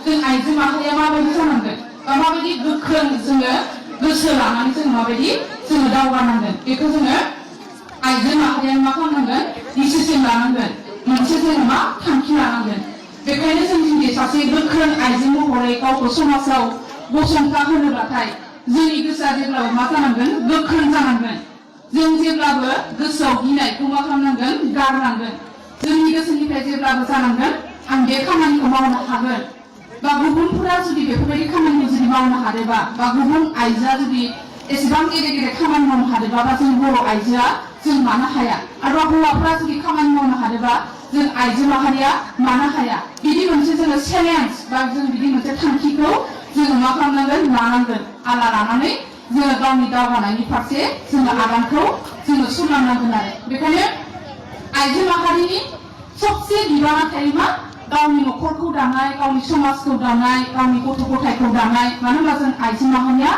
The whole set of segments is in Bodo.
जों आइजो माहारिया माबायदि जानांगोन बा माबायदि गोख्रों जोङो गोसो लानानै जों माबायदि जोङो दावगानांगोन बेखौ जोङो आइजो माहारिया मा खालामनांगोन डिसिजन लानांगोन मोनसे जोङो मा थांखि लानांगोन बेखायनो जों जुदि सासे गोख्रों आइजो महरै गावखौ समाजाव गसंथा होनोब्लाथाय जोंनि गोसोआ जेब्लाबो मा जानांगोन गोख्रों जानांगोन जों जेब्लाबो गोसोआव गिनायखौ मा खालामनांगोन गारनांगोन जोंनि गोसोनिफ्राय जेब्लाबो जानांगोन आं बे खामानिखौ मावनो हागोन बा गुबुनफोरा जुदि बेफोरबायदि खामानिखौ जुदि मावनो हादोंबा बा गुबुन आइजोआ जुदि एसेबां गेदेर गेदेर खामानि मावनो हादोंबा बा जों बर' आइजोआ जों मानो हाया आरो हौवाफोरा जुदि खामानि मावनो हादोंबा जों आइजो माहारिया मानो हाया बिदि मोनसे जोङो चेलेन्ज बा जों बिदि मोनसे थांखिखौ जोङो मा खालामनांगोन लानांगोन आला लानानै जोङो गावनि दावगानायनि फारसे जोङो आगानखौ जोङो सुरलांनांगोन आरो बेखायनो आइजो माहारिनि सबसे बिबाना थायो मा गावनि न'खरखौ दानाय गावनि समाजखौ दानाय गावनि गथ' गथायखौ दानाय मानो होनबा जों आइजो माहारिया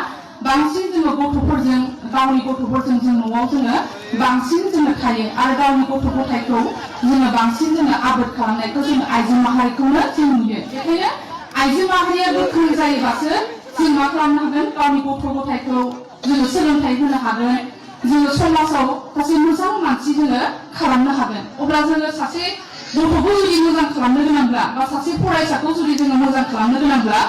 बांसिन जोङो गथ'फोरजों गावनि गथ'फोरजों जों न'आव जोङो बांसिन जोङो थायो आरो गावनि गथ' गथायखौ जोङो बांसिन जोङो आबाद खालामनायखौ जोङो आइजो माहारिखौनो जों नुयो बेखायनो आइजो माहारिया गोख्रों जायोबासो जों मा खालामनो हागोन गावनि गथ' गथायखौ जोङो सोलोंथाइ होनो हागोन जोङो समाजाव सासे मोजां मानसि जोङो खालामनो हागोन अब्ला जोङो सासे गथ'खौ जुदि मोजां खालामनो गोनांब्ला बा सासे फरायसाखौ जुदि जोङो मोजां खालामनो गोनांब्ला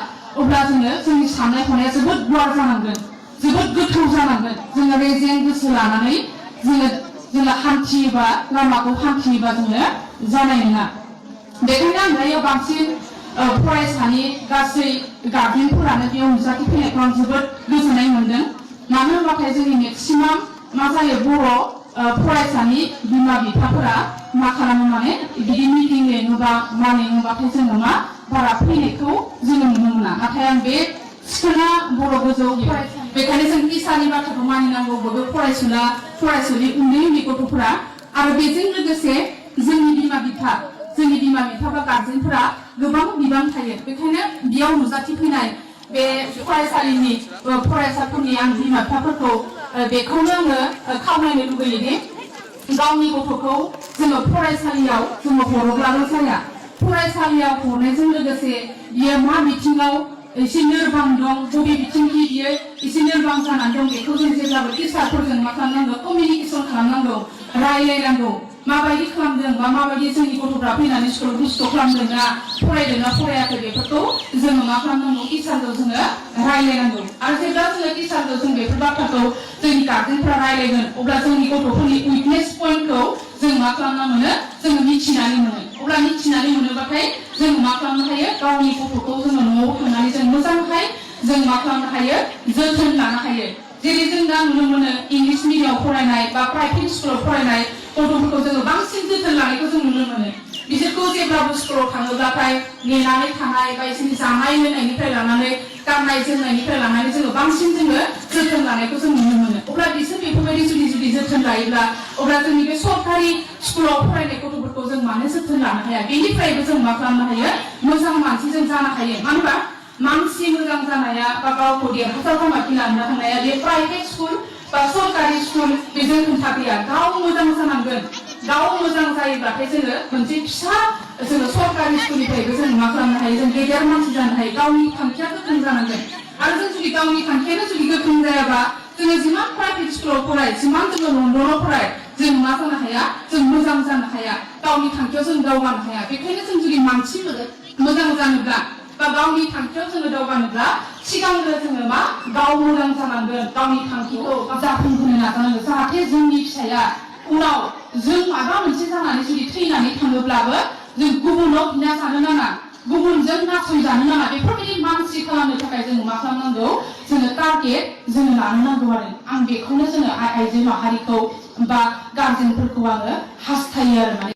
अब्ला जोङो जोंनि साननाय हनाया जोबोद गुवार जानांगोन जोबोद गोथौ जानांगोन जोङो रेजें गोसो लानानै जोङो हान्थियोबा लामाखौ हान्थियोबा जोङो जानाय नङा बेखायनो आं दायो बांसिन फरायसानि गासै गार्जेनफोरानो बेयाव नुजाथि फैनायखौ आं जोबोद गोजोननाय मोनदों मानो होनबाथाय जोंनि मेक्सिमाम मा जायो बर' फरायसानि बिमा बिफाफोरा मा खालामो माने बिदि मिटिं लेङोबा मा लेङोबाथाय जोङो मा बारा फैनायखौ जोङो नुनो मोना नाथाय आं बे सिखोना बर' गोजौ फरायसालि बेखायनो जों इसानि बाथ्राखौ मानिनांगौ बयबो फरायसुलि उन्दै उन्दै गथ'फोरा आरो बेजों लोगोसे जोंनि बिमा बिफा बा गार्जेनफोरा गोबां बिबान थायो बेखायनो बेयाव नुजाथि फैनाय बे फरायसालिनि फरायसाफोरनि आं बिमा बिफाफोरखौ बेखौनो आङो खावलायनो लुगैयो दि गावनि गथ'खौ जोङो फरायसालियाव जोङो हरोब्लाल' जाया फरायसालियाव हरनायजों लोगोसे बियो मा बिथिङाव एसे लोरबां दं बबे बिथिंखि बियो एसे लोरबां जानानै दं बेखौ जों जेब्लाबो टिचारफोरजों मा खालामनांगौ कमिउनिकेसन खालामनांगौ रायलायनांगौ माबायदि खालामदों बा माबायदि जोंनि गथ'फ्रा फैनानै स्कुलाव दुस्थ' खालामदोंना फरायदोंना फरायाखै बेफोरखौ जोङो मा खालामनांगौ टिचारजों जोङो रायलायनांगौ आरो जेब्ला जोङो टिचारजों जों बेफोर बाथ्राखौ जोंनि गार्जेनफ्रा रायलायगोन अब्ला जोंनि गथ'फोरनि उइकनेस पइन्टखौ जों मा खालामना मोनो जोङो मिथिनानै मोनो अब्ला मिथिनानै मोनोबाथाय जों मा खालामनो हायो गावनि गथ'खौ जोङो न'आव थांनानै जों मोजांहाय जों मा खालामनो हायो जोथोन लानो हायो जेरै जों दा नुनो मोनो इंलिश मिडियामाव फरायनाय बा प्राइभेट स्कुलाव फरायनाय गथ'फोरखौ जोङो बांसिन जोथोन लानायखौ जों नुनो मोनो बिसोरखौ जेब्लाबो स्कुलाव थाङोब्लाथाय नेनानै थानाय बा बिसोरनि जानाय लोंनायनिफ्राय लानानै गाननाय जोमनायनिफ्राय लानानै जोङो बांसिन जोङो जोथोन लानायखौ जों नुनो मोनो अब्ला बिसोर बेफोरबायदि जुदि जोथोन लायोब्ला अब्ला जोंनि बे सरकारि स्कुलाव फरायनाय गथ'फोरखौ जों मानो जोथोन लानो हाया बेनिफ्रायबो जों मा खालामनो हायो मोजां मानसि जों जानो हायो मानो होनबा मानसि मोजां जानाया बा गावखौ देरहासार लामाथिं लांनो हानाया बे प्राइभेट स्कुल बा सरकारि स्कुल बेजों खोथा गैया गाव मोजां जानांगोन गाव मोजां जायोब्लाथाय जोङो मोनसे फिसा जोङो सरकारि स्कुलनिफ्रायबो जों मा खालामनो हायो जों गेदेर मानसि जानो हायो गावनि थांखिया गोख्रों जानांगोन आरो जों जुदि गावनि थांखियानो जुदि गोख्रों जायाबा जोङो जिमान प्राइभेट स्कुलाव फराय जिमान जोङो लण्डनाव फराय जों मा जानो हाया जों मोजां जानो हाया गावनि थांखियाव जों दावगानो हाया बेखायनो जों जुदि मानसि मोजां जानोब्ला बा गावनि थांखियाव जोङो दावगानोब्ला सिगांग्रो जोङो मा गाव मोजां जानांगोन गावनि थांखिखौ जाफुंहोनो नाजानांगोन जाहाथे जोंनि फिसाया उनाव जों माबा मोनसे जानानै जुदि थैनानै थाङोब्लाबो जों गुबुनाव बिना जानो नाङा गुबुनजों नासयजानो नाङा बेफोरबायदि मानसि खालामनो थाखाय जों मा खालामनांगौ जोङो टारगेट जोङो लानो नांगौ आरो आं बेखौनो जोङो आइजो माहारिखौ बा गार्जेनफोरखौ आङो हास्थायो आरो माने